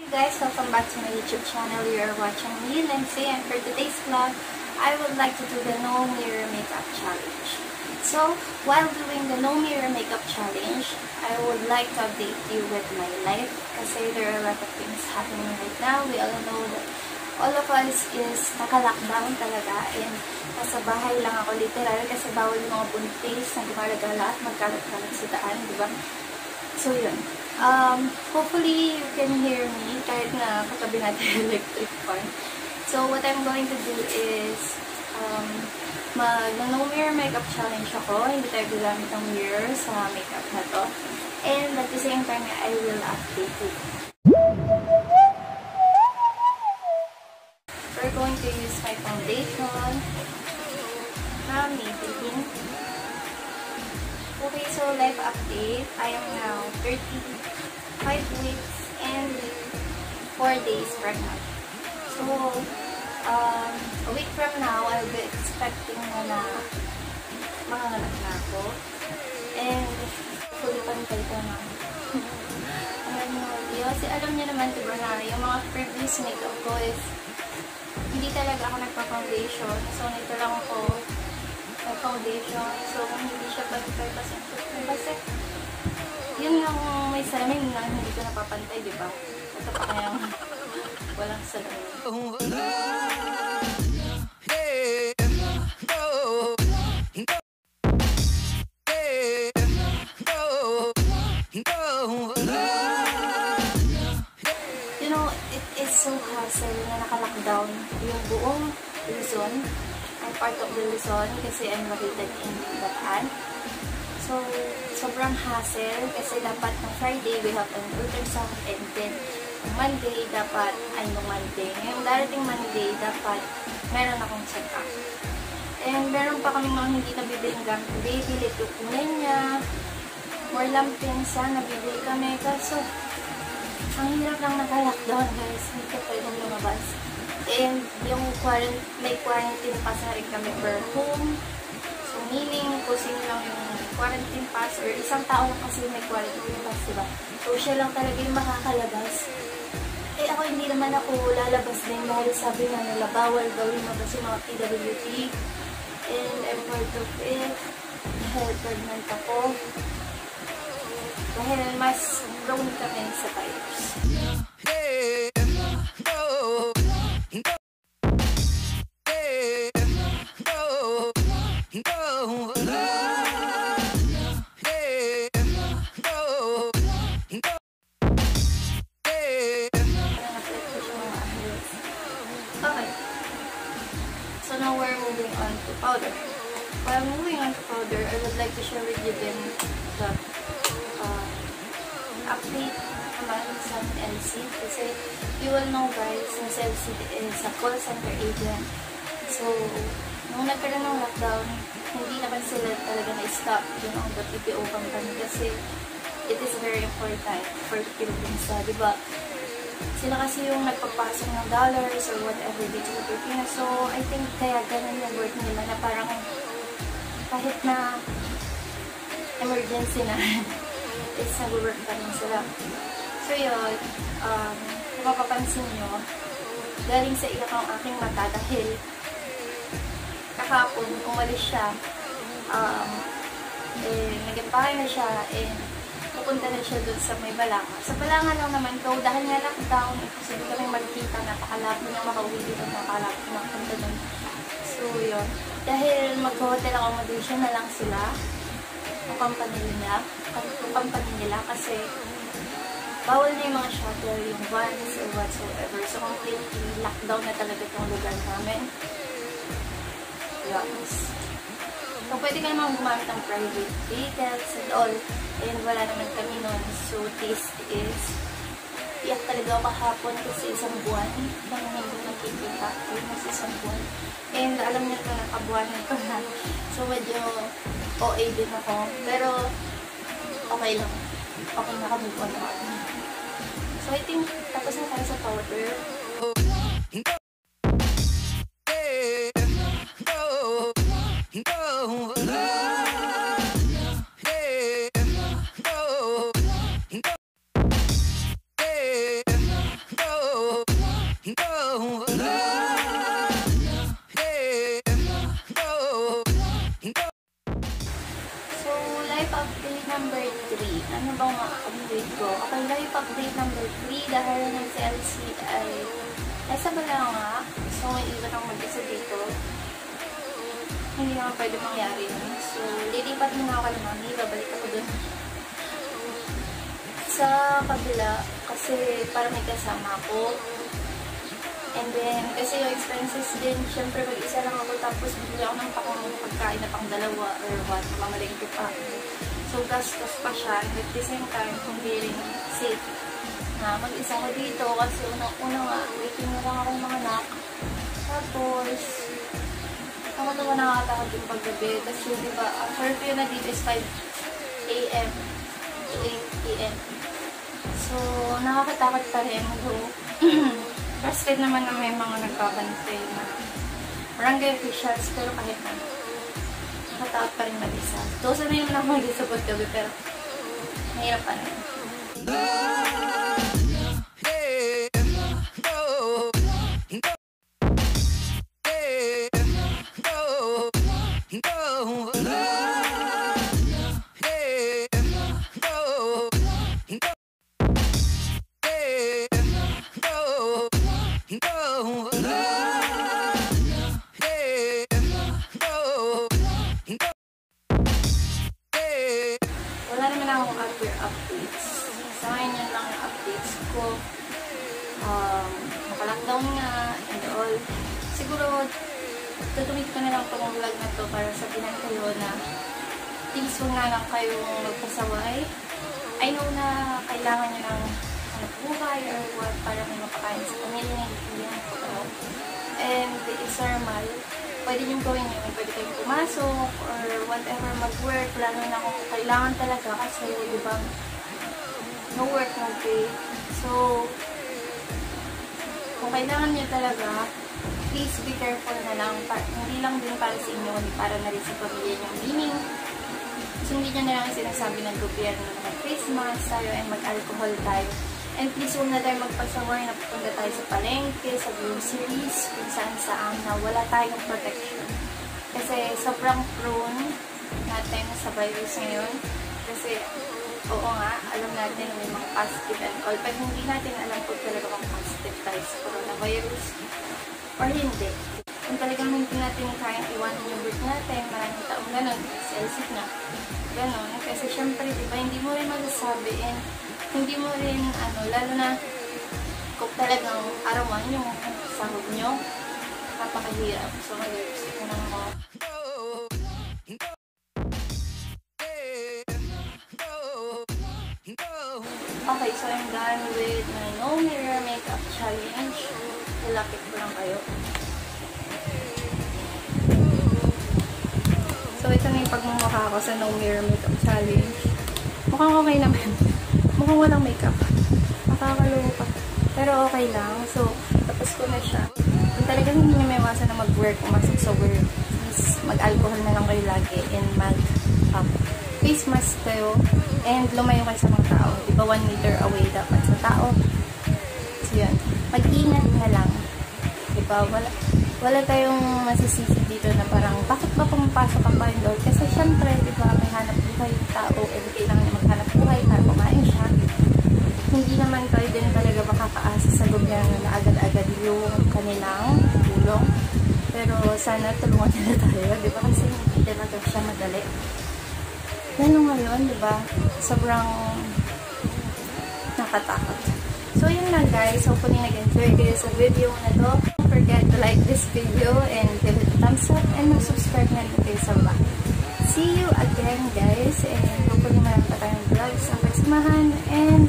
Guys, welcome back to my YouTube channel. You are watching me, Lindsay, and for today's vlog, I would like to do the no mirror makeup challenge. So, while doing the no mirror makeup challenge, I would like to update you with my life kasi there are a lot of things happening right now. We all know that all of us is naka-lockdown talaga and nasa bahay lang ako literal kasi bawal yung mga buntis na gumalaga at magkalat-kalat sa daan, diba? So, yun. Hopefully, you can hear me kahit na katabi natin yung electric fan. So, what I'm going to do is mag-no mirror makeup challenge ako. Hindi tayo gagamit ng mirror sa makeup na to. And at the same time, I will update you. We're going to use my foundation from Maybelline. Okay, so life update. I am now 35 weeks and 4 days pregnant. So, a week from now, I'll be expecting na manganganak na ako. And, fully pantay ko na. Kasi alam niyo naman, diba na, yung mga previous makeup ko is hindi talaga ako nagpa-foundation. So, nito lang ako foundation. So, kung hindi siya pantay kasi yun yung may salamin na hindi ko napapantay, diba? Ito pa kayang walang salamin. You know, it is so hassle na naka-lockdown yung buong Luzon. I'm part of the Luzon kasi I'm located in Bataan. So, sobrang hassle kasi dapat ng Friday we have an ultrasound and then Monday dapat, ngayong darating Monday dapat meron akong check-up. And meron pa kaming mga hindi nabibiling gamit. Baby, leukemia, more lampings, nabibili kami. Kaso, ang hirap lang naka-lockdown guys. Hindi ka pwedeng lumabas. And yung may quarantine pass na rin kami per home. So, meaning, kung sino lang yung quarantine pass or isang tao lang kasi may quarantine pass, diba? So, siya lang talaga yung makakalabas. Eh, ako hindi naman ako lalabas din dahil sabi nga nila, bawal daw lumabas yung mga PWD. And I'm part of it. Dahil pregnant ako. Dahil mas prone kami sa virus. Okay. So now we're moving on to powder. While moving on to powder, I would like to share with you then the update naman sa LC. Kasi you will know guys, na LC is a call center agent. So, nung nagkaroon ng lockdown, hindi naman sila talaga na-stop yung the PPO company kasi it is very important for the Philippines, diba? Sila kasi yung nagpapasok ng dollars or whatever dito sa Pilipinas. So, I think kaya ganun yung work nila na parang kahit na emergency na is nag-work pa rin sila. So, yun, kung mapapansin nyo, galing sa iyak ang aking mata dahil kahapon, umalis siya, nag-impake na siya, pupunta na siya dun sa may Balanga. Sa Balanga lang naman ko, dahil nga lockdown, kasi kami magkita, napakalapit niya makauwi dito, napakalapit niya makapunta dun. So, yun. Dahil mag-hotel accommodation na lang sila, yung company nila, kasi bawal na yung mga shuttle, yung vans, or whatsoever. So, completely lockdown na talaga itong lugar namin. Yes. So, pwede ka naman gumamit ng private vehicles and all. And wala naman kami nun. So, taste is iyak talaga ako kahapon kasi isang buwan. Nang hindi nakikita. Almost isang buwan. And alam niyo ito, nakabuwanan ko na. So, medyo OA din ako. Pero, okay lang. Okay, nakabubuan ako. So, I think, tapos na tayo sa powder. dahil nag-CLC ay nasa Balanga. So, iwan ako mag-isa dito. Hindi naman pwede mangyari yun. So, lilipat muna ako kay Mami. Babalik ako dun sa kabila kasi para may kasama ako. And then, kasi yung expenses din, syempre mag-isa lang ako tapos bibili ako ng pagkain na pang dalawa or what, mamalengke pa. So, gastos pa siya. And at the same time, hindi rin safe na mag-isa ko dito kasi una nga, waiting na lang akong mga anak. Tapos, ako naman nakakatakot yung paggabi kasi diba, ang curfew na dito is 5 AM to 8 PM. So, nakakatakot pa rin. Trusted naman na may mga nagbabantay na barangay officials, pero kahit na nakatakot pa rin mag-isa. So, sanay naman ako mag-isa paggabi, pero mahirap pa rin. Wala naman akong updates. Sa ngayon yun lang yung updates ko. Naka-lockdown nga and all. Siguro, tutumit ko na lang itong vlog na to para sabihin kayo na please huwag na lang kayong magpasaway. I know na kailangan nyo ng buhay or what para may mapakain sa pamilya nyo. And it's normal. Pwede nyo gawin yun. Pwede kayong pumasok or whatever, mag-work. Lalo na kung kailangan talaga kasi diba, no work, no pay. So, kung kailangan nyo talaga, please be careful na lang. Hindi lang din para sa inyo, hindi para na rin sa pamilya nyo. Meaning, sundin nyo na lang yung sinasabi ng gobyerno na mag-face mask tayo and mag-alcohol tayo. And please, huwag na tayo magpasaway na pupunta tayo sa palengke, sa groceries, kung saan na wala tayong protection. Kasi sobrang prone natin sa virus ngayon. Kasi, oo nga, alam natin may mga positive and all. Pero hindi natin alam kung talaga kung positive tayo sa coronavirus or hindi. Kung talagang hindi natin kayang iwanan yung birth natin, maraming taong ganun, selfish na. Ganun. Kasi syempre, diba, hindi mo rin masasabi and hindi mo rin, lalo na kung talagang arawan yung sahod nyo, napakahirap. So, mag-gusto ko ng mga. Okay, so I'm done with my no mirror makeup challenge. Lalapit ko lang kayo. So, ito na yung pagmumukha ko sa no mirror makeup challenge. Mukhang okay naman. Mukhang walang makeup. Nakakaloka. Pero okay lang. So, tapos ko na siya. Kung talagang hindi nyo may iwasan na mag-work, pumasok sa work, mag-alcohol na lang kayo lagi and mag-face mask kayo and lumayo kayo sa mga tao. Diba 1 meter away dapat sa tao. So, yun. Mag-ingat na lang. Diba? Wala tayong masisisi dito na parang bakit ba pumapasok ang bahay doon? Kasi syempre, diba, may hanap buhay yung tao and kailangan niya maghanap buhay para kumain siya. Hindi naman tayo din talaga makakaasa sa gobyerno na agad-agad yung kanilang tulong. Pero sana tulungan nila tayo, diba? Kasi hindi talaga siya madali. Lalo ngayon, diba? Sobrang nakatakot. So, yun lang guys. Hopefully nag-enjoy kayo sa video na to. Don't forget to like this video and give it a thumbs up and mag-subscribe na rin kayo sa vlog. See you again guys and hopefully marami pa tayong vlogs ang pagsamahan and